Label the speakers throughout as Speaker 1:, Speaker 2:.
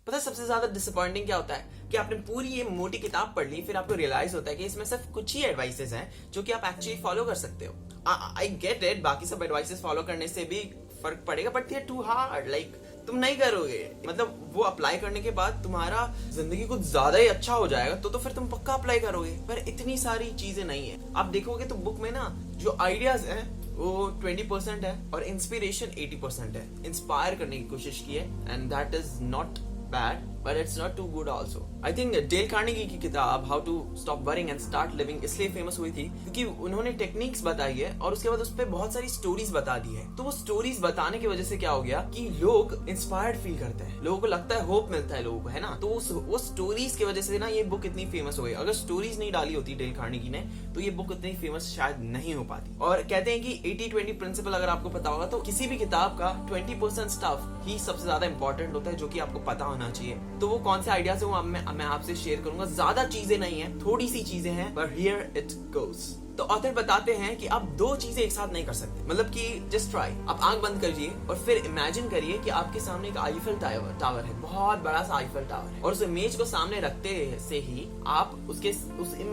Speaker 1: पता है सबसे ज्यादा डिसअपॉइंटिंग क्या होता है कि आपने पूरी ये मोटी किताब पढ़ ली, फिर आपको रियलाइज होता है कि इसमें सिर्फ कुछ ही एडवाइसेस हैं जो कि आप एक्चुअली फॉलो कर सकते हो। आई गेट इट, बाकी सब एडवाइसेस फॉलो करने से भी फर्क पड़ेगा, बट ये टू हार्ड, लाइक तुम नहीं करोगे। मतलब वो अप्लाई करने के बाद तुम्हारा जिंदगी कुछ ज्यादा ही अच्छा हो जाएगा, तो फिर तुम पक्का अप्लाई करोगे। पर इतनी सारी चीजें नहीं है। आप देखोगे तो बुक में ना जो आइडियाज हैं वो 20% है और इंस्पिरेशन 80% है। इंस्पायर करने की कोशिश की है and that is not bad, but it's not too good also. I think Dale Carnegie की किताब How to Stop Worrying and Start Living इसलिए फेमस हुई थी क्योंकि उन्होंने टेक्निक्स बताई है और उसके बाद उस पर बहुत सारी स्टोरीज बता दी है। तो वो स्टोरीज बताने की वजह से क्या हो गया कि लोग इंस्पायर्ड फील करते हैं, लोगों को लगता है, होप मिलता है लोगों को, है ना। तो वो स्टोरीज की वजह से ना ये बुक इतनी फेमस हो गई। अगर स्टोरीज नहीं डाली होती डेल कार्नेगी ने तो ये बुक इतनी फेमस शायद नहीं हो पाती। और कहते हैं कि 80-20 प्रिंसिपल अगर आपको पता होगा तो किसी भी किताब का 20% स्टफ ही सबसे ज्यादा इंपॉर्टेंट होता है जो कि आपको पता होना चाहिए। तो वो कौन से आइडियाज है वो मैं आपसे शेयर करूंगा। ज्यादा चीजें नहीं है, थोड़ी सी चीजें हैं, बट हियर इट गोस। तो ऑथर बताते हैं कि आप दो चीजें एक साथ नहीं कर सकते। मतलब कि जस्ट ट्राई, आप आंख बंद करिए और फिर इमेजिन करिए कि आपके सामने एक आईफेल टावर है, बहुत बड़ा सा आईफेल टावर है, और उस इमेज को सामने रखते से ही आप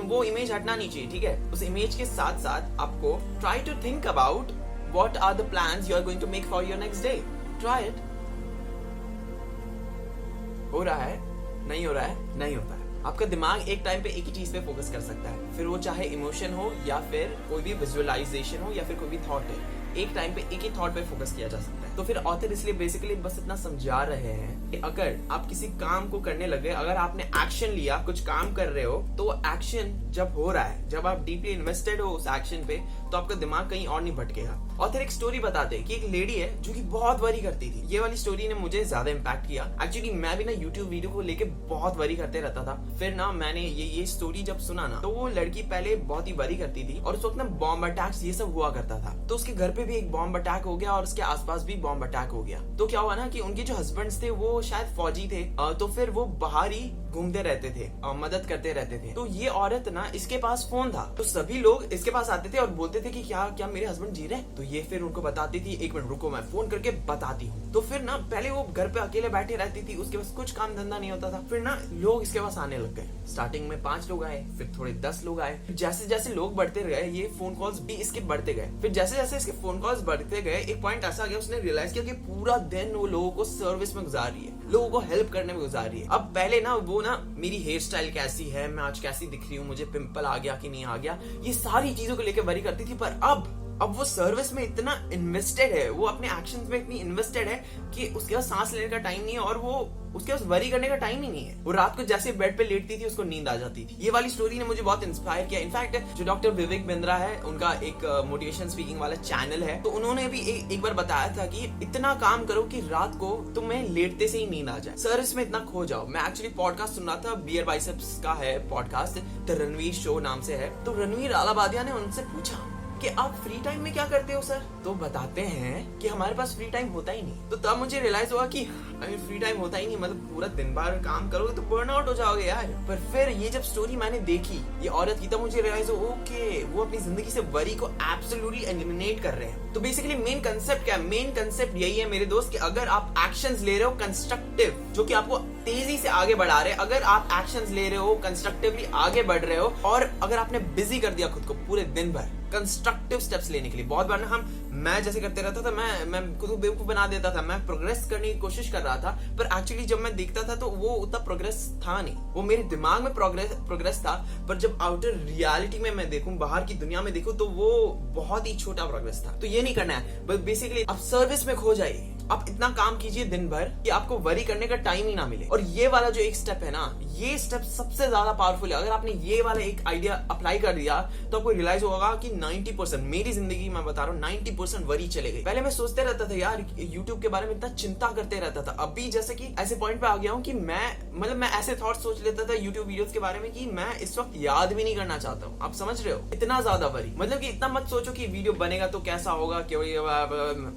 Speaker 1: वो इमेज हटना नहीं चाहिए, ठीक है। उस इमेज के साथ साथ आपको try to think about what are the plans you are going to make for your next day. Try it. हो रहा है, नहीं हो रहा है, नहीं होता है। आपका दिमाग एक टाइम पे एक ही चीज पे फोकस कर सकता है, फिर वो चाहे इमोशन हो या फिर कोई भी विजुअलाइजेशन हो या फिर कोई भी थॉट है, एक टाइम पे एक ही थॉट पे फोकस किया जा सकता है। तो फिर ऑथर इसलिए बेसिकली बस इतना समझा रहे हैं कि अगर आप किसी काम को करने लगे, अगर आपने एक्शन लिया, कुछ काम कर रहे हो, तो एक्शन जब हो रहा है, जब आप डीपली इन्वेस्टेड हो उस एक्शन पे, तो आपका दिमाग कहीं और नहीं भटकेगा। ऑथर एक स्टोरी बताते हैं कि एक लेडी है जो कि बहुत वरी करती थी। ये वाली स्टोरी ने मुझे ज्यादा इम्पैक्ट किया। एक्चुअली मैं भी ना यूट्यूब वीडियो को लेके बहुत वरी करते रहता था। फिर ना मैंने ये स्टोरी जब सुना ना, तो वो लड़की पहले बहुत ही वरी करती थी और उस वक्त ना बॉम्ब अटैक्स ये सब हुआ करता था। तो उसके घर पे भी एक बॉम्ब अटैक हो गया और उसके आसपास भी बॉम्ब अटैक हो गया। तो क्या हुआ ना कि उनके जो हस्बैंड्स थे वो शायद फौजी थे, तो फिर वो बाहर ही घूमते रहते थे और मदद करते रहते थे। तो ये औरत ना, इसके पास फोन था, तो सभी लोग इसके पास आते थे और बोलते थे कि क्या मेरे हस्बैंड जी रहे हैं। तो ये फिर उनको बताती थी, एक मिनट रुको मैं फोन करके बताती हूँ। तो फिर ना पहले वो घर पे अकेले बैठे रहती थी, उसके पास कुछ काम धंधा नहीं होता था। फिर ना लोग इसके पास आने लग गए। स्टार्टिंग में 5 लोग आए, फिर थोड़े 10 लोग आए। जैसे जैसे लोग बढ़ते गए, ये फोन कॉल्स भी इसके बढ़ते गए। फिर जैसे जैसे इसके फोन कॉल्स बढ़ते गए, एक पॉइंट ऐसा आ गया, उसने रियलाइज किया कि पूरा दिन वो लोगों को सर्विस में गुजार रही है, लोगों को हेल्प करने में गुजार रही है। अब पहले ना वो ना मेरी हेयर स्टाइल कैसी है, मैं आज कैसी दिख रही हूँ, मुझे पिंपल आ गया कि नहीं आ गया, ये सारी चीजों को लेकर वरी करती थी। पर अब वो सर्विस में इतना इन्वेस्टेड है, वो अपने एक्शंस में इतनी इन्वेस्टेड है कि उसके पास सांस लेने का टाइम नहीं है और वो उसके पास वरी करने का टाइम ही नहीं है। वो रात को जैसे बेड पे लेटती थी उसको नींद आ जाती थी। ये वाली स्टोरी ने मुझे बहुत इंस्पायर किया। इनफैक्ट जो डॉक्टर विवेक बिंद्रा है, उनका एक मोटिवेशन स्पीकिंग वाला चैनल है, तो उन्होंने भी एक बार बताया था कि इतना काम करो कि रात को तुम्हें लेटते से ही नींद आ जाए, सर्विस में इतना खो जाओ। मैं एक्चुअली पॉडकास्ट सुन रहा था, बियर बाइसेप्स का है पॉडकास्ट, द रणवीर शो नाम से है। तो रणवीर आलाबादिया ने उनसे पूछा कि आप फ्री टाइम में क्या करते हो सर? तो बताते हैं कि हमारे पास फ्री टाइम होता ही नहीं। तो तब मुझे रियलाइज हुआ कि फ्री टाइम होता ही नहीं, मतलब पूरा दिन भर काम करोगे तो बर्न आउट हो जाओगे यार। पर फिर ये जब स्टोरी मैंने देखी ये औरत की, तब मुझे रियलाइज हुआ ओके, वो अपनी जिंदगी से वरी को एब्सोल्युटली एलिमिनेट कर रहे हैं। तो बेसिकली मेन कंसेप्ट क्या है? मेन कंसेप्ट यही है मेरे दोस्त कि अगर आप एक्शंस ले रहे हो कंस्ट्रक्टिव, जो कि आपको तेजी से आगे बढ़ा रहे हैं, अगर आप एक्शंस ले रहे हो कंस्ट्रक्टिवली आगे बढ़ रहे हो, और अगर आपने बिजी कर दिया खुद को पूरे दिन भर कंस्ट्रक्टिव स्टेप्स लेने के लिए। बहुत बार ना मैं जैसे करते रहता था, मैं खुद को बेवकूफ बना देता था, मैं प्रोग्रेस करने की कोशिश कर रहा था, पर एक्चुअली जब मैं देखता था तो वो उतना प्रोग्रेस था नहीं। वो मेरे दिमाग में प्रोग्रेस था, पर जब आउटर रियलिटी में मैं देखूं, बाहर की दुनिया में देखूं, तो वो बहुत ही छोटा प्रोग्रेस था। तो ये नहीं करना है, बस बेसिकली आप सर्विस में खो जाइए। आप इतना काम कीजिए दिन भर कि आपको वरी करने का टाइम ही ना मिले। और ये वाला जो एक स्टेप है ना, ये स्टेप सबसे ज्यादा पावरफुल है। अगर आपने ये वाला एक आइडिया अप्लाई कर दिया तो आपको रियलाइज होगा कि 90%, मेरी जिंदगी में बता रहा हूँ, 90% वरी चले गई। पहले मैं सोचते रहता था यार, यूट्यूब के बारे में इतना चिंता करते रहता था। अभी जैसे कि ऐसे पॉइंट पे आ गया हूँ कि मैं ऐसे थॉट सोच लेता था यूट्यूब वीडियोस के बारे में कि मैं इस वक्त याद भी नहीं करना चाहता हूँ। आप समझ रहे हो? इतना ज्यादा वरी, मतलब कि इतना मत सोचो कि वीडियो बनेगा तो कैसा होगा।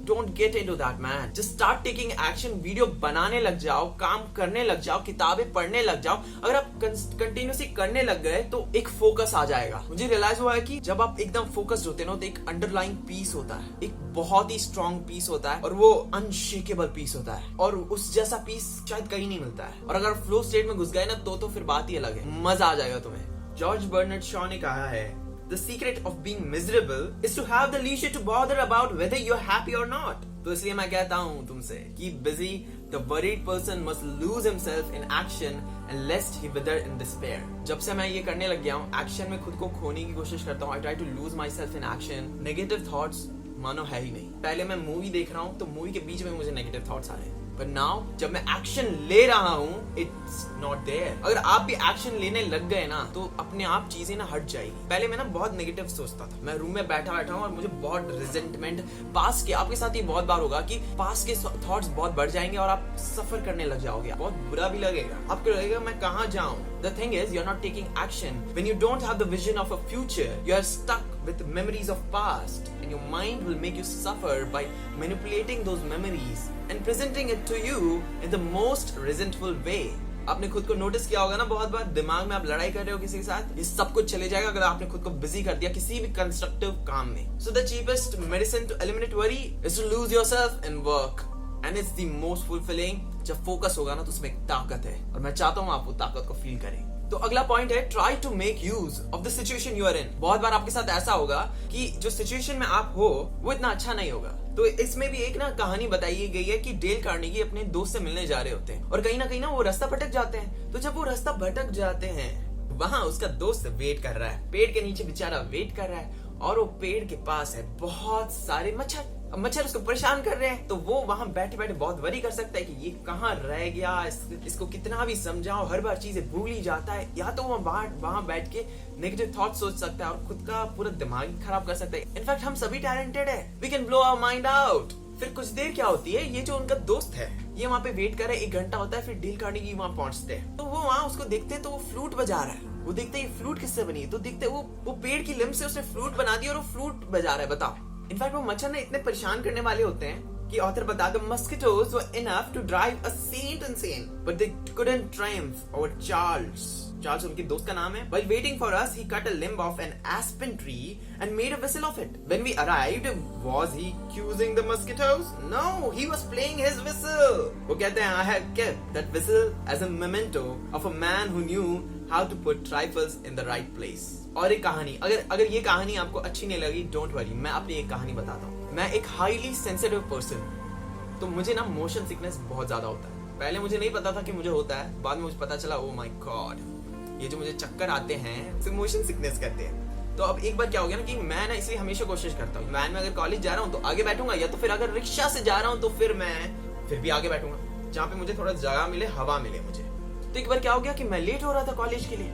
Speaker 1: Don't get into that man, just start taking action, video बनाने लग जाओ, काम करने लग जाओ, किताबें पढ़ने लग जाओ। अगर आप कंटिन्यूसली करने लग गए तो एक फोकस आ जाएगा। मुझे रियलाइज हुआ है कि जब आप एकदम फोकस्ड होते हैं ना तो एक अंडरलाइंग पीस होता है, एक बहुत ही स्ट्रॉन्ग पीस होता है और वो अनशेकेबल पीस होता है और उस जैसा पीस शायद कहीं नहीं मिलता है। और अगर फ्लो स्टेट में घुस गए ना तो फिर बात ही अलग है, मजा आ जाएगा तुम्हें। जॉर्ज बर्नार्ड शॉ ने कहा है, The secret of being miserable is to have the leisure to bother about whether you're happy or not. तो इसलिए मैं कहता हूँ तुमसे, keep busy. The worried person must lose himself in action and lest he wither in despair. जब से मैं ये करने लग गया हूँ, एक्शन में खुद को खोने की कोशिश करता हूँ। I try to lose myself in action. Negative thoughts मानो है ही नहीं। पहले मैं मूवी देख रहा हूँ तो मूवी के बीच में मुझे नेगेटिव थॉट्स आ रहे हैं, पर नाउ जब मैं एक्शन ले रहा हूँ इट्स नॉट देयर। अगर आप भी एक्शन लेने लग गए ना तो अपने आप चीजें ना हट जाएगी। पहले मैं ना बहुत नेगेटिव सोचता था, मैं रूम में बैठा हूँ और मुझे बहुत रिजेंटमेंट पास के, आपके साथ ये बहुत बार होगा कि पास के थॉट्स बहुत बढ़ जाएंगे और आप सफर करने लग जाओगे, बहुत बुरा भी लगेगा, आपको लगेगा मैं कहाँ जाऊँ। The thing is, you're not taking action. When you don't have the vision of a future, you are stuck with memories of past, and your mind will make you suffer by manipulating those memories and presenting it to you in the most resentful way. आपने खुद को notice किया होगा ना, बहुत बार दिमाग में आप लड़ाई कर रहे हो किसी के साथ, ये सब कुछ चले जाएगा अगर आपने खुद को बिजी कर दिया किसी भी कंस्ट्रक्टिव काम में। So the cheapest medicine to eliminate worry is to lose yourself in work, and it's the most fulfilling. जब फोकस होगा ना तो उसमें एक ताकत है और मैं चाहता हूँ आप वो ताकत को फील करें। तो अगला पॉइंट है, try to make use of the situation you are in. बहुत बार आपके साथ ऐसा होगा कि जो सिचुएशन में आप हो वो इतना अच्छा नहीं होगा। तो इसमें भी एक ना कहानी बताई गई है कि डेल कार्नेगी अपने दोस्त से मिलने जा रहे होते हैं और कहीं ना वो रास्ता भटक जाते हैं। तो जब वो रास्ता भटक जाते हैं वहां उसका दोस्त वेट कर रहा है, पेड़ के नीचे बेचारा वेट कर रहा है और वो पेड़ के पास है बहुत सारे मच्छर उसको परेशान कर रहे हैं। तो वो वहां बैठे बैठे बहुत वरी कर सकता है कि ये कहाँ रह गया, इसको कितना भी समझाओ हर बार चीजें भूल ही जाता है। या तो वो वहां बैठ के नेगेटिव थॉट सोच सकता है और खुद का पूरा दिमाग खराब कर सकता है। इनफैक्ट हम सभी टैलेंटेड है, we can blow our mind out. फिर कुछ देर क्या होती है, ये जो उनका दोस्त है ये वहां पे वेट कर रहा है, 1 घंटा होता है, फिर डेल कार्नेगी वहां पहुंचते हैं। तो वो वहां उसको देखते हैं तो वो फ्लूट बजा रहा है। वो देखते हैं ये फ्लूट किससे बनी है, तो देखते हैं वो पेड़ की लिम्ब से उसने फ्लूट बना दी और वो फ्लूट बजा रहा है। बताओ, इनफैक्ट वो मच्छर ने इतने परेशान करने वाले होते हैं कि ऑथर बता, the mosquitoes were enough to drive a saint insane but they couldn't triumph over Charles उनके दोस्त का नाम है। While waiting for us, he cut a limb off an aspen tree and made a whistle of it. When we arrived, was he accusing the mosquitoes? No, he was playing his whistle. वो कहते हैं, I have kept that whistle as a memento of a man who knew how to put trifles in the right place. और एक कहानी, अगर ये कहानी आपको अच्छी नहीं लगी, डोंट वरी, मैं अपनी एक कहानी बताता हूँ। मैं एक हाईली सेंसिटिव पर्सन, तो मुझे ना मोशन सिकनेस बहुत ज्यादा होता है। पहले मुझे नहीं पता था कि मुझे होता है, बाद में मुझे पता चला, ओ माय गॉड, ये जो मुझे चक्कर आते हैं उसे मोशन सिकनेस कहते हैं। तो अब एक बार क्या हो गया ना कि मैं ना इसलिए हमेशा कोशिश करता हूँ, वैन में अगर कॉलेज जा रहा हूँ तो आगे बैठूंगा, या तो फिर अगर रिक्शा से जा रहा हूँ तो फिर मैं फिर भी आगे बैठूंगा, जहाँ पे मुझे थोड़ा जगह मिले, हवा मिले मुझे। तो एक बार क्या हो गया कि मैं लेट हो रहा था कॉलेज के लिए,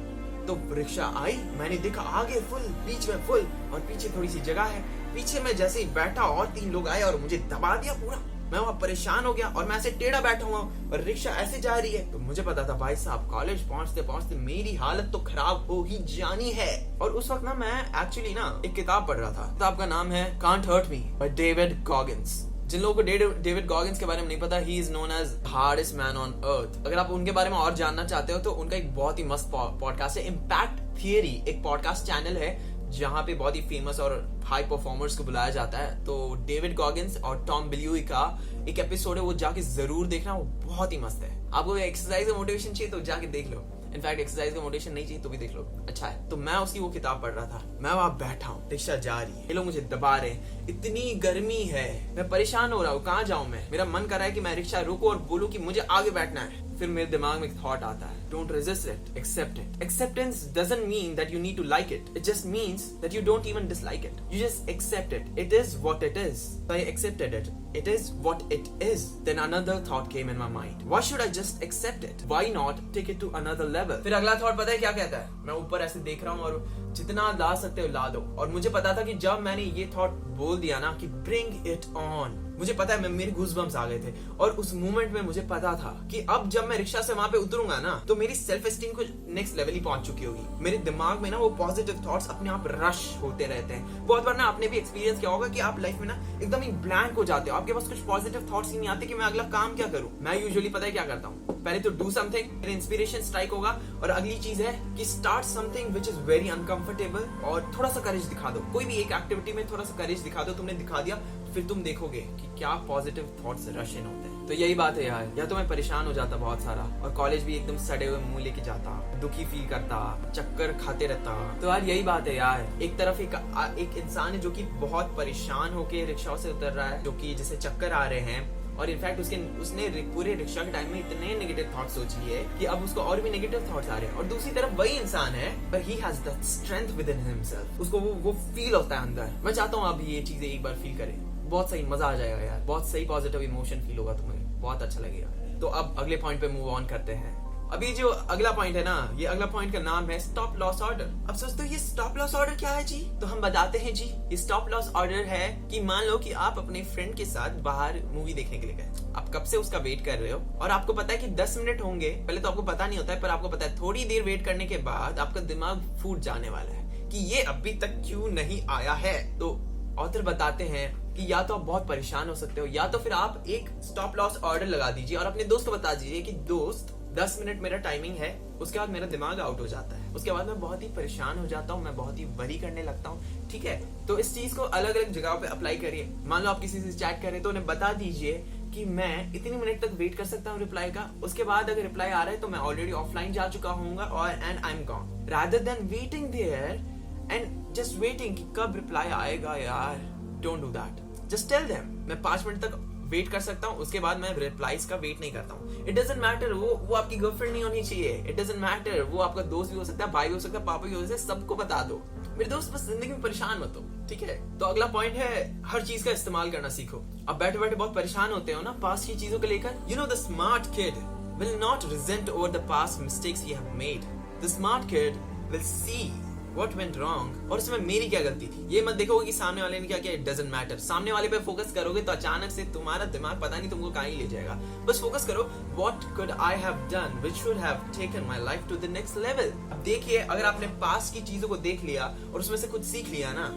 Speaker 1: तो रिक्शा आई, मैंने देखा आगे फुल, बीच में फुल और पीछे थोड़ी सी जगह है। पीछे मैं जैसे ही बैठा और 3 लोग आए और मुझे दबा दिया पूरा। मैं वहां परेशान हो गया और मैं ऐसे टेढ़ा बैठा हुआ और रिक्शा ऐसे जा रही है। तो मुझे पता था भाई साहब कॉलेज पहुंचते पहुंचते मेरी हालत तो खराब हो ही जानी है। और उस वक्त ना मैं एक्चुअली ना एक किताब पढ़ रहा था, किताब का नाम है can't hurt me by David Goggins. जिन लोगों को डेविड गॉगिन्स के बारे में नहीं पता, he is known as hardest man on earth. अगर आप उनके बारे में और जानना चाहते हो तो उनका एक बहुत ही मस्त पॉडकास्ट है, इम्पैक्ट थियरी एक पॉडकास्ट चैनल है जहाँ पे बहुत ही फेमस और हाई परफॉर्मर्स को बुलाया जाता है। तो डेविड गॉगिन्स और टॉम बिल्यूई का एक एपिसोड है, वो जाके जरूर देखना, वो बहुत ही मस्त है। आपको एक्सरसाइज का मोटिवेशन चाहिए तो जाके देख लो, इनफैक्ट एक्सरसाइज का मोटिवेशन नहीं चाहिए तो भी देख लो, अच्छा है। तो मैं उसकी वो किताब पढ़ रहा था, मैं वहां बैठा हूँ, रिक्शा जा रही है, ये लोग मुझे दबा रहे हैं, इतनी गर्मी है, मैं परेशान हो रहा हूँ, कहाँ जाऊँ मैं। मेरा मन कर रहा है कि मैं रिक्शा रुको और बोलूँ कि मुझे आगे बैठना है। फिर मेरे दिमाग में एक थॉट आता है, don't resist it, accept it. Acceptance doesn't mean that you need to like it, it just means that you don't even dislike it, you just accept it, it is what it is. So I accepted it. It is what it is. Then another thought came in my mind. Why should I just accept it? Why not take it to another level? फिर अगला thought पता है क्या कहता है? मैं ऊपर ऐसे देख रहा हूँ और जितना ला सकते हो ला दो। और मुझे पता था कि जब मैंने ये थॉट बोल दिया ना कि bring it on, मुझे पता है, मेरे गूज़बम्प्स आ गए थे। और उस मोमेंट में मुझे पता था कि अब जब मैं रिक्शा से वहां पे उतरूंगा ना, तो मेरी सेल्फ एस्टीम को नेक्स्ट लेवल ही पहुंच चुकी होगी। मेरे दिमाग में ना वो पॉजिटिव थॉट्स अपने आप रश होते रहते हैं। बहुत बार ना आपने भी एक्सपीरियंस किया होगा कि आप लाइफ में ना एकदम ही ब्लैंक हो जाते हो, आपके पास कुछ पॉजिटिव थॉट्स ही नहीं आते कि मैं अगला काम क्या करूं। मैं यूजुअली पता है क्या करता हूँ, पहले तो डू समथिंग, फिर इंस्पिरेशन स्ट्राइक होगा, और अगली चीज है कि start something which is very uncomfortable, और थोड़ा सा करेज दिखा दो। कोई भी एक एक्टिविटी में थोड़ा सा करेज दिखा दो, तुमने दिखा दिया, फिर तुम देखोगे कि क्या पॉजिटिव थॉट्स रश इन होते हैं। तो यही बात है यार, या तो मैं परेशान हो जाता बहुत सारा, और कॉलेज भी एकदम सड़े हुए मुंह लेके जाता, दुखी फील करता, चक्कर खाते रहता। तो यार यही बात है यार, एक तरफ एक इंसान है जो कि बहुत परेशान होके रिक्शा से उतर रहा है, जो कि जिसे चक्कर आ रहे हैं, और इनफैक्ट उसने पूरे रिक्शा के टाइम में इतने नेगेटिव थॉट सोच लिए कि अब उसको और भी नेगेटिव थॉट्स आ रहे हैं। और दूसरी तरफ वही इंसान है, पर he has the strength with in himself, उसको वो फील होता है अंदर। मैं चाहता हूँ आप ये चीजें एक बार फील करें, बहुत सही मजा आ जाएगा यार, बहुत सही पॉजिटिव इमोशन फील होगा तुम्हें, बहुत अच्छा लगेगा। तो अब अगले पॉइंट पे मूव ऑन करते हैं। अभी जो अगला पॉइंट है ना, ये अगला पॉइंट का नाम है स्टॉप लॉस ऑर्डर। अब सोचते हो ये स्टॉप लॉस ऑर्डर क्या है जी? तो हम बताते हैं जी। ये स्टॉप लॉस ऑर्डर है कि मान लो कि आप अपने फ्रेंड के साथ बाहर मूवी देखने के लिए गए, आप कब से उसका वेट कर रहे हो, और आपको पता है कि 10 मिनट होंगे। पहले तो आपको पता नहीं होता है, पर आपको पता है थोड़ी देर वेट करने के बाद आपका दिमाग फूट जाने वाला है कि ये अभी तक क्यों नहीं आया है। तो ऑथर बताते हैं कि या तो आप बहुत परेशान हो सकते हो, या तो फिर आप एक स्टॉप लॉस ऑर्डर लगा दीजिए और अपने दोस्त को बता दीजिए कि दोस्त 10 मिनट मेरा टाइमिंग है, उसके बाद मेरा दिमाग आउट हो जाता है, उसके बाद मैं बहुत ही परेशान हो जाता हूँ, मैं बहुत ही वरी करने लगता हूँ। ठीक है, तो इस चीज को अलग अलग जगह पे अप्लाई करिए। मान लो आप किसी से चैट कर रहे तो उन्हें बता दीजिए कि मैं इतनी मिनट तक वेट कर सकता हूँ रिप्लाई का, उसके बाद अगर रिप्लाई आ रहा है तो मैं ऑलरेडी ऑफलाइन जा चुका हूँ और and I am gone, rather than waiting there and just waiting कि कब रिप्लाई आएगा। यार don't do that, just tell them मैं 5 मिनट तक वेट कर सकता हूँ, उसके बाद मैं रिप्लाईज का वेट नहीं करता हूँ। इट डजंट मैटर वो आपकी गर्लफ्रेंड नहीं होनी चाहिए, इट डजंट मैटर वो आपका दोस्त भी हो सकता है, भाई भी हो सकता है, पापा भी हो सकता है, सबको बता दो मेरे दोस्त, बस जिंदगी में परेशान मत हो। ठीक है, तो अगला पॉइंट है हर चीज का इस्तेमाल करना सीखो। अब बैठे बैठे बहुत परेशान होते हो ना पास्ट की चीजों को लेकर। You know the smart kid will not resent over the past mistakes you have made, the smart kid will see What went wrong और उसमें मेरी क्या गलती थी। ये मत देखोगे कि सामने वाले ने क्या किया, it doesn't matter। सामने वाले पे फोकस करोगे तो अचानक से तुम्हारा दिमाग पता नहीं तुमको कहाँ ही ले जाएगा। बस फोकस करो what could I have done which should have taken my life to the next level। अब देखिए, अगर आपने पास्ट की चीजों को देख लिया और उसमें से कुछ सीख लिया ना,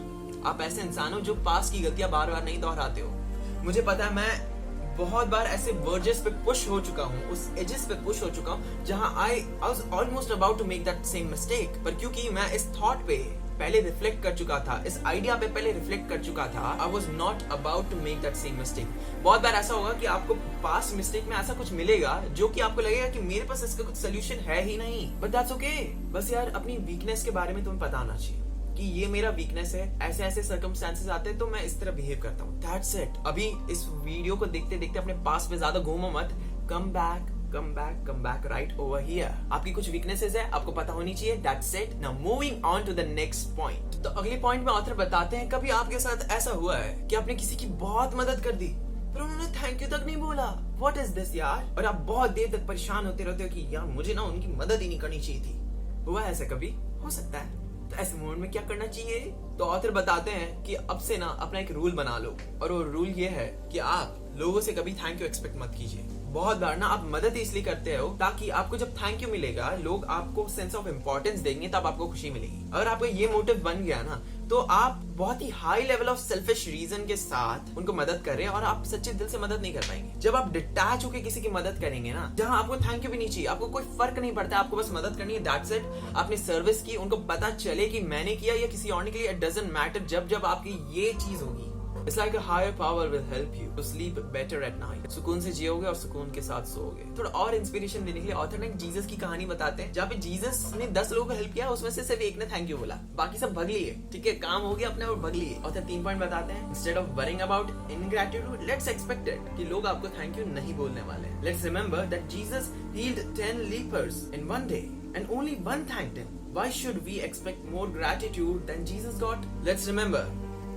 Speaker 1: आप ऐसे इंसान हो जो पास्ट की गलतियां बार बार नहीं दोहराते हो। मुझे पता है, मैं बहुत बार ऐसे वर्जेस पे पुश हो चुका हूँ, उस एजेस पे पुश हो चुका हूँ जहाँ I was almost about to make that same mistake, पर क्योंकि मैं इस थॉट पे पहले रिफ्लेक्ट कर चुका था, इस आइडिया पे पहले रिफ्लेक्ट कर चुका था, I was not about to make that same mistake। बहुत बार ऐसा होगा कि आपको पास्ट मिस्टेक में ऐसा कुछ मिलेगा जो कि आपको लगेगा कि मेरे पास इसका कुछ सोल्यूशन है ही नहीं, बट दैट्स ओके। बस यार अपनी वीकनेस के बारे में तुम्हें पता होना चाहिए कि ये मेरा वीकनेस है, ऐसे ऐसे सर्कमस्टेंसेस आते हैं तो मैं इस तरह बिहेव करता हूँ, दैट्स इट। अभी इस वीडियो को देखते देखते अपने पास में ज्यादा घूमो मत, come back right over here. आपकी कुछ वीकनेसेस है, आपको पता होनी चाहिए, that's it. Now moving on to the next point. तो अगले पॉइंट में ऑथर बताते हैं, कभी आपके साथ ऐसा हुआ है कि आपने किसी की बहुत मदद कर दी पर उन्होंने थैंक यू तक नहीं बोला, व्हाट इज दिस यार, और आप बहुत देर तक परेशान होते रहते हो कि यार मुझे ना उनकी मदद ही नहीं करनी चाहिए थी। हुआ ऐसा कभी? हो सकता है। तो ऐसे मोमेंट में क्या करना चाहिए? तो ऑथर बताते हैं कि अब से ना अपना एक रूल बना लो, और वो रूल ये है कि आप लोगों से कभी थैंक यू एक्सपेक्ट मत कीजिए। बहुत बार ना आप मदद इसलिए करते हो ताकि आपको जब थैंक यू मिलेगा, लोग आपको सेंस ऑफ इम्पोर्टेंस देंगे, तब आपको खुशी मिलेगी। अगर आपको ये मोटिव बन गया ना, तो आप बहुत ही high level of selfish reason के साथ उनको मदद कर रहे हैं और आप सच्चे दिल से मदद नहीं कर पाएंगे। जब आप डिटैच होकर किसी की मदद करेंगे ना, जहां आपको थैंक यू भी नहीं चाहिए, आपको कोई फर्क नहीं पड़ता, आपको बस मदद करनी है, दैट्स इट। आपने सर्विस की, उनको पता चले कि मैंने किया या किसी और ने किया, इट डजंट मैटर। जब आपकी ये चीज होगी, It's like a higher power will help you to sleep better at night। सुकून से जियोगे और सुकून के साथ सोओगे। थोड़ा और इंस्पिरेशन देने के लिए ऑथर ने जीसस की कहानी बताते हैं, जहाँ पे जीसस ने 10 लोगों को हेल्प किया, उसमें से सिर्फ एक ने थैंक यू बोला, बाकी सब भग लिए। ठीक है, काम हो गया अपने और भग लिए। ऑथर 3 पॉइंट बताते हैं। Instead of worrying about ingratitude, let's expect it कि लोग आपको थैंक यू नहीं बोलने वाले। Let's remember that Jesus healed 10 lepers in one day and only one thanked him। Why should we expect more gratitude than Jesus got? Let's remember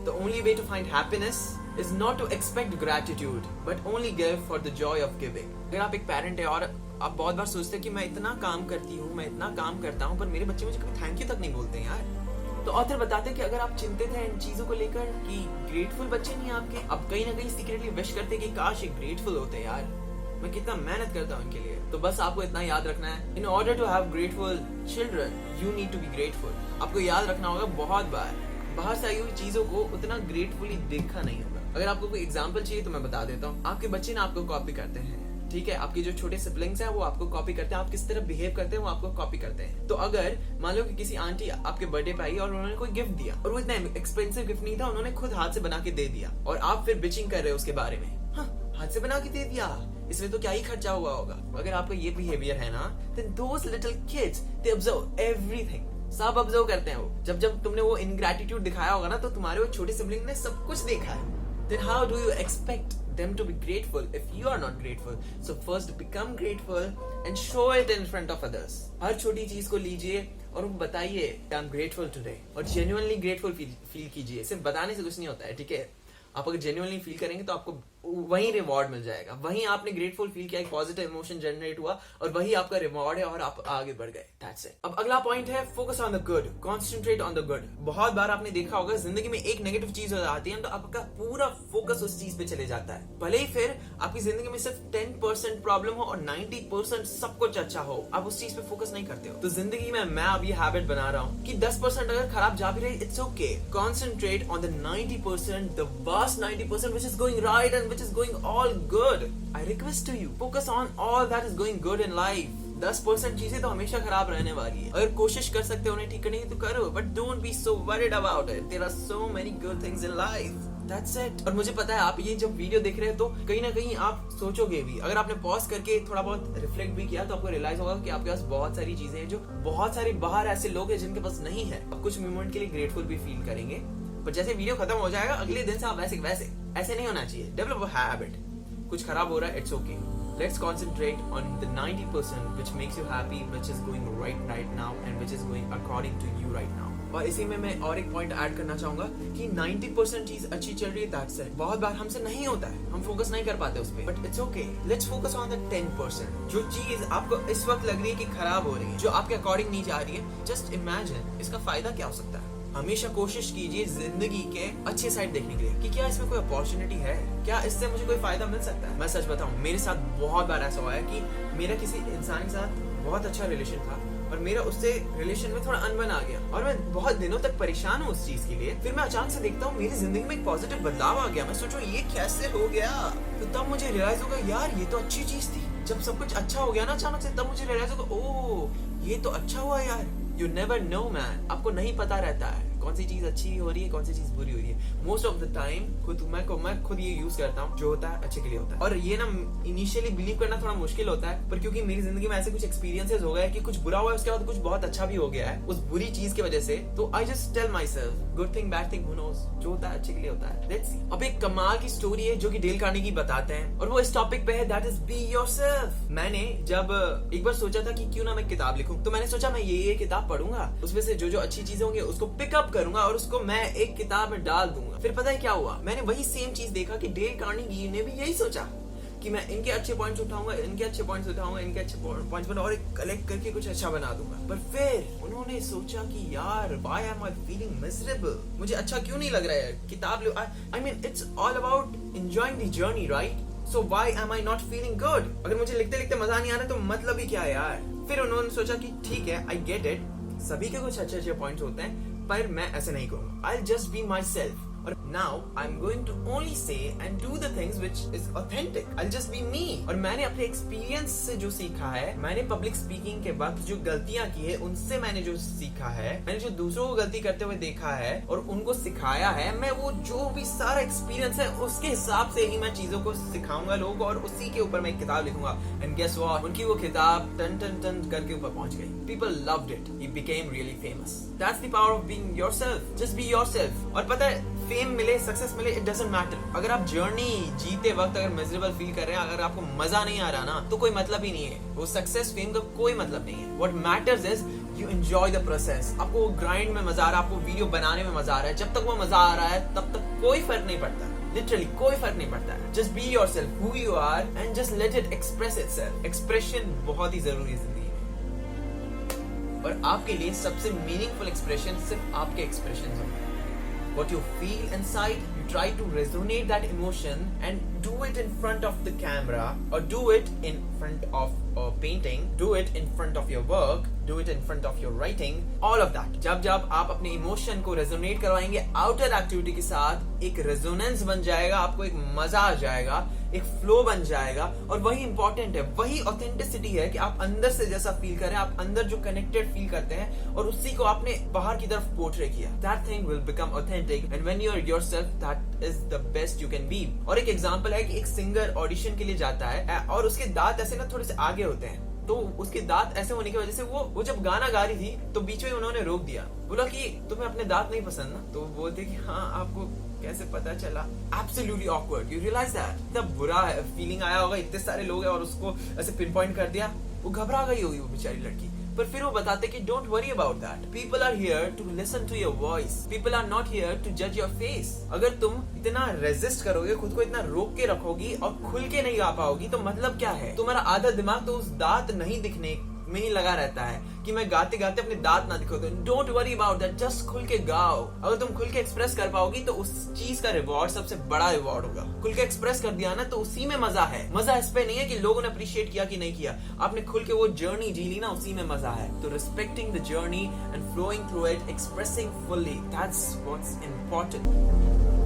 Speaker 1: the only way to find happiness is not to expect gratitude but only give for the joy of giving। अगर आप एक parent है और आप बहुत बार सोचते हैं कि मैं इतना काम करती हूँ, मैं इतना काम करता हूँ, पर मेरे बच्चे मुझे कभी थैंक यू तक नहीं बोलते हैं यार, तो ऑथर बताते हैं कि अगर आप चिंतित हैं इन चीजों को लेकर कि ग्रेटफुल बच्चे नहीं आपके, आप कहीं ना कहीं सीक्रेटली विश करते कि काश ये ग्रेटफुल होते यार, मैं कितना मेहनत करता हूँ इनके लिए। तो बस आपको इतना याद रखना है, in order to have grateful children you need to be grateful. आपको याद रखना होगा बहुत बार बाहर से आई हुई चीजों को उतना ग्रेटफुली देखा नहीं होगा। अगर आपको कोई एग्जांपल चाहिए तो मैं बता देता हूँ। आपके बच्चे ना आपको कॉपी करते हैं, ठीक है, आपके जो छोटे सिबलिंग्स हैं वो आपको कॉपी करते हैं, आप किस तरह बिहेव करते हैं वो आपको कॉपी करते हैं। तो अगर मान लो कि किसी आंटी आपके बर्थडे पे आई और उन्होंने कोई गिफ्ट दिया और वो इतना एक्सपेंसिव गिफ्ट नहीं था, उन्होंने खुद हाथ से बना के दे दिया और आप फिर बिचिंग कर रहे हो उसके बारे में, हाँ हाथ से बना के दे दिया, इसमें तो क्या ही खर्चा हुआ होगा। अगर आपका ये बिहेवियर है ना, then those little kids they observe everything, सब ऑब्जर्व करते हैं वो। जब तुमने वो इनग्रेटिट्यूड दिखाया होगा ना, तो तुम्हारे वो छोटे सिबलिंग ने सब कुछ देखा है। Then how do you expect them to be grateful if you are not grateful? So first become grateful and show it in front of others. हर छोटी चीज को लीजिए और उनको बताइए I'm grateful today, और genuinely grateful फील कीजिए। सिर्फ बताने से कुछ नहीं होता है, ठीक है। आप अगर जेन्युइनली फील करेंगे तो आपको वही रिवॉर्ड मिल जाएगा, वही आपने ग्रेटफुल फील किया, एक पॉजिटिव इमोशन जनरेट हुआ और वही आपका रिवॉर्ड है और आप आगे बढ़ गए। That's it. अब अगला पॉइंट है focus on the good, concentrate on the good. बहुत बार आपने देखा होगा जिंदगी में एक नेगेटिव चीज हो जाती है तो आपका पूरा फोकस उस चीज पे चले जाता है, भले ही फिर आपकी जिंदगी में सिर्फ 10% प्रॉब्लम हो और 90% सब कुछ अच्छा हो, आप उस चीज पे फोकस नहीं करते हो। तो जिंदगी में मैं अब ये हैबिट बना रहा हूँ कि 10% अगर खराब जा भी रही, it's okay, concentrate on the 90%, the vast 90% which is going right and which is going all good. I request to you, focus on all that is going good in life. 10% चीजें तो हमेशा खराब रहने वाली है, अगर कोशिश कर सकते हो उन्हें ठीक करने की तो करो, but don't be so worried about it. There are so many good things in life. That's it. और मुझे पता है आप ये जब वीडियो देख रहे हैं तो कहीं ना कहीं आप सोचोगे भी, अगर आपने पॉज करके थोड़ा बहुत रिफ्लेक्ट भी किया तो आपको रियलाइज होगा कि आपके पास बहुत सारी चीजें हैं जो बहुत सारे बाहर ऐसे लोग हैं जिनके पास नहीं है। आप कुछ मोमेंट के लिए ग्रेटफुल भी फील करेंगे, पर जैसे वीडियो खत्म हो जाएगा अगले दिन से आप वैसे ऐसे नहीं होना चाहिए। डेवलप अ हैबिट, कुछ खराब हो रहा है, it's okay, let's concentrate on the 90% which makes you happy, which is going right now and which is going according to you right now. और इसी में मैं और एक पॉइंट ऐड करना चाहूंगा कि 90% चीज अच्छी चल रही है, दैट्स इट। बहुत बार हमसे नहीं होता है, हम फोकस नहीं कर पाते उस पे, but it's okay, let's focus on the 10%। जो चीज आपको इस वक्त लग रही है कि खराब हो रही है, जो आपके अकॉर्डिंग नहीं जा रही है, जस्ट इमेजिन इसका फायदा क्या हो सकता है। हमेशा कोशिश कीजिए जिंदगी के अच्छे साइड देखने के लिए कि क्या इसमें कोई अपॉर्चुनिटी है, क्या इससे मुझे कोई फायदा मिल सकता है। मैं सच बताऊं, मेरे साथ बहुत बार ऐसा हुआ है कि मेरा किसी इंसान के साथ बहुत अच्छा रिलेशन था और मेरा उससे रिलेशन में थोड़ा अनबन आ गया और मैं बहुत दिनों तक परेशान हूँ उस चीज के लिए। फिर मैं अचानक से देखता हूँ मेरी जिंदगी में एक पॉजिटिव बदलाव आ गया। मैं सोचूं ये कैसे हो गया, तो तब मुझे रियलाइज होगा यार ये तो अच्छी चीज थी। जब सब कुछ अच्छा हो गया ना अचानक से, तब मुझे रियलाइज होगा ओह ये तो अच्छा हुआ यार। यू नेवर नो मैन, आपको नहीं पता रहता है कौन सी चीज अच्छी हो रही है, कौन सी चीज बुरी हो रही है। मोस्ट ऑफ द टाइम मैं खुद ये यूज करता हूँ, जो होता है अच्छे के लिए होता है। और ये ना इनिशियली बिलीव करना थोड़ा मुश्किल होता है, पर क्योंकि मेरी जिंदगी में ऐसे कुछ एक्सपीरियंसेस हो गए कि कुछ बुरा हुआ है उसके बाद कुछ बहुत अच्छा भी हो गया है उस बुरी चीज की वजह से, तो I just tell myself good thing bad thing, who knows, जो होता है अच्छे के लिए होता है। Let's see. अब एक कमाल की स्टोरी है जो कि डेल कार्नेगी बताते हैं और वो इस टॉपिक पे है, दैट इज बी योरसेल्फ। मैंने जब एक बार सोचा था कि क्यों ना मैं किताब लिखूं, तो मैंने सोचा मैं ये किताब पढ़ूंगा, उसमें से जो अच्छी चीजें होंगी उसको पिकअप करूंगा और उसको मैं एक किताब में डाल दूंगा। फिर पता है क्या हुआ, मैंने वही सेम चीज देखा कि डेल कार्नेगी ने भी यही सोचा कि मैं इनके अच्छे पॉइंट्स उठाऊंगा, इनके अच्छे पॉइंट्स उठाऊंगा, इनके अच्छे पॉइंट्स बना और कलेक्ट करके कुछ अच्छा बना दूंगा। पर फिर उन्होंने सोचा कि यार why am I feeling miserable, मुझे अच्छा क्यों नहीं लग रहा है किताब। I mean it's all about enjoying the journey, right? So why am I not feeling good? अगर मुझे लिखते लिखते मजा नहीं आ रहा तो मतलब ही क्या है यार। फिर उन्होंने सोचा कि ठीक है, आई गेट इट, सभी के कुछ अच्छे अच्छे पॉइंट्स होते हैं, पर मैं ऐसे नहीं करूंगा। I'll just be myself. और now I'm going to only say and do the things which is authentic. I'll just be me. और मैंने अपने एक्सपीरियंस से जो सीखा है, मैंने पब्लिक स्पीकिंग के वक्त जो गलतियां की है उनसे मैंने जो सीखा है, मैंने जो दूसरों को गलती करते हुए देखा है और उनको सिखाया है, मैं वो जो भी सारा एक्सपीरियंस है उसके हिसाब से ही मैं चीजों को सिखाऊंगा लोगों को और उसी के ऊपर मैं एक किताब लिखूंगा। एंड गेस व्हाट, उनकी वो किताब टन टन टन करके ऊपर पहुंच गई। People loved it. He became really famous. That's the power of being yourself. Just be yourself. और पता है फेम मिले, सक्सेस मिले, इट डजंट मैटर। अगर आप जर्नी जीते वक्त अगर मिजरेबल फील कर रहे हैं, अगर आपको मजा नहीं आ रहा ना, तो कोई मतलब ही नहीं है। वो सक्सेस फेम का कोई मतलब नहीं है। What matters is you enjoy the process. आपको वो ग्राइंड में मजा आ रहा है, आपको वीडियो बनाने में मजा आ रहा है, जब तक वो मजा आ रहा है तब तक कोई फर्क नहीं पड़ता। लिटरली कोई फर्क नहीं पड़ता है। Just be yourself, who you are and just let it express itself. Expression बहुत ही जरूरी है जिंदगी में। और आपके लिए सबसे मीनिंगफुल एक्सप्रेशन सिर्फ आपके एक्सप्रेशन होंगे. What you feel inside, you try to resonate that emotion and do it in front of the camera, or do it in front of a painting, do it in front of your work, do it in front of your writing, all of that. जब आप अपने emotion को resonate करवाएंगे outer activity के साथ, एक resonance बन जाएगा, आपको एक मजा आ जाएगा, एक फ्लो बन जाएगा. और वही इंपॉर्टेंट है, वही ऑथेंटिसिटी है कि आप अंदर से जैसा फील कर रहे हैं, आप अंदर जो कनेक्टेड फील करते हैं और उसी को आपने बाहर की तरफ पोर्ट्रे किया. That thing will become authentic, and when you are yourself, that is the best you can be. और एक एग्जांपल है कि एक सिंगर ऑडिशन के लिए जाता है और उसके दांत ऐसे ना थोड़े से आगे होते हैं, तो उसके दांत ऐसे होने की वजह से वो जब गाना गा रही थी तो बीच में उन्होंने रोक दिया, बोला कि तुम्हें अपने दांत नहीं पसंद ना? तो वो बोलते कि हाँ, आपको कैसे पता चला? Absolutely awkward. You realize that? इतना बुरा फीलिंग आया होगा, इतने सारे लोग हैं और उसको ऐसे पिन पॉइंट कर दिया, वो घबरा गई होगी वो बेचारी लड़की. पर फिर वो बताते कि don't worry about that, people are here to listen to your voice, people are not here to जज योर फेस. अगर तुम इतना रेजिस्ट करोगे, खुद को इतना रोक के रखोगी और खुल के नहीं गा पाओगी, तो मतलब क्या है? तुम्हारा आधा दिमाग तो उस दांत नहीं दिखने में ही लगा रहता है कि मैं गाते गाते अपने दांत ना दिखो. तो don't worry about that, just खुल के गाओ. अगर तुम खुल के एक्सप्रेस कर पाओगी तो उस चीज का रिवॉर्ड सबसे बड़ा रिवॉर्ड होगा. खुल के एक्सप्रेस कर दिया ना, तो उसी में मजा है. मजा इस पे नहीं है कि लोगों ने अप्रिशिएट किया कि नहीं किया, आपने खुल के वो जर्नी जी ली ना, उसी में मजा है. तो respecting the journey and flowing through it, expressing fully, that's what's important.